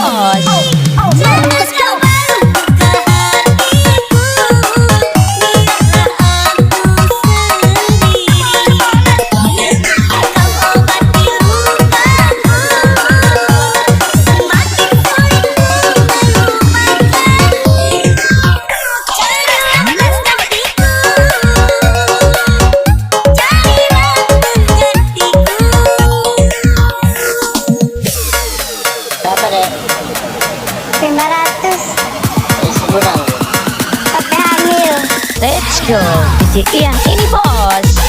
bos. Let's go. Berapa deh? 500. Kurang. Tapi hamil. Let's go. Bisikin yang ini bos.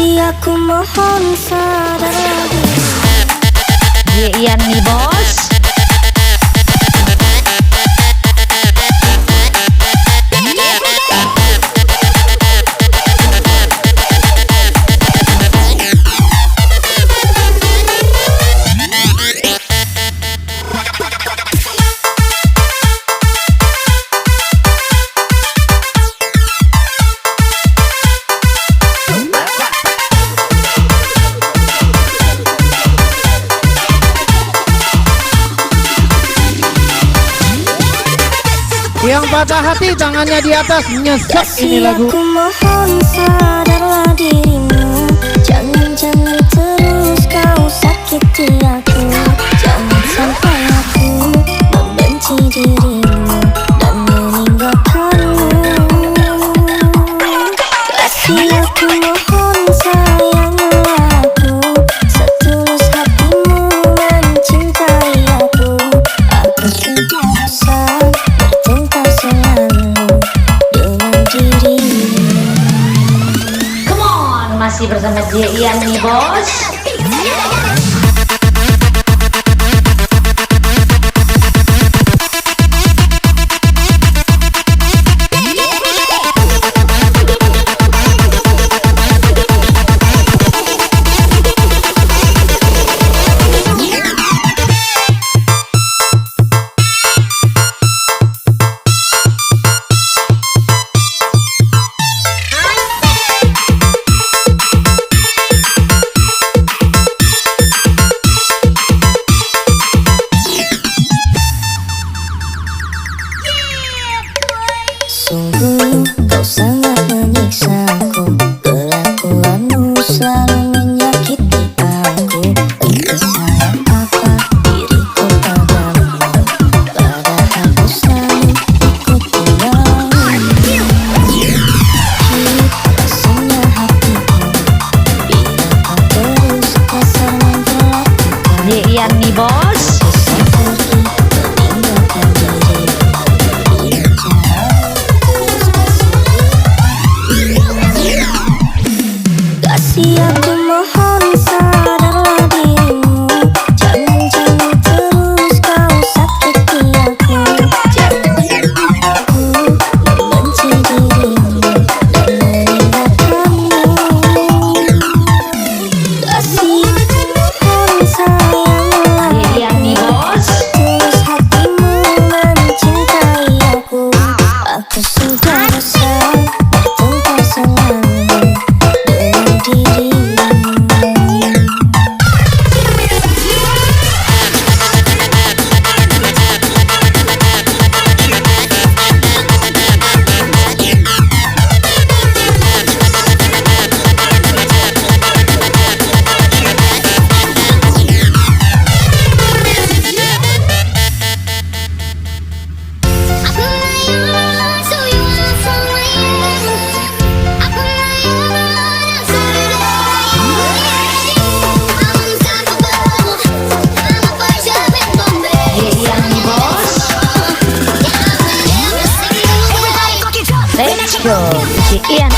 Kasih aku mohon sadar lagi. Ian nih bos. Yang patah hati tangannya di atas, nyesek ini lagu. Aku mohon sadarlah dirimu. Jangan terus kau sakiti aku. Jangan sampai aku membenci dirimu dan meninggalkanmu. Kasih aku mohon sayanglah aku. Setulus hatimu mencintai aku. Aku sudah bosan bertengkar selalu dengan dirimu. Come on, masih bersama Ian nih bos. Sungguh kau sangat menyiksaku. Kelakuanmu selalu menyakiti aku. Entah salah apa diriku padamu, padahal ku selalu ikut tinggalmu. Rasanya hatiku bila kau terus kasar memperlakukan. Ian nih bos. Bisa pergi meninggalkan diri. Kasih aku mohon sadarlah dirimu. Jangan terus kau sakiti aku. Jangan aku membenci dirimu dan meninggalkanmu. Kasih aku mohon sayanglah Ian nih bos. tulus hatimu mencintai aku. Aku sudah bosan bertengkar selalu dengan dirimu. Ian nih bos. Let's go. Ian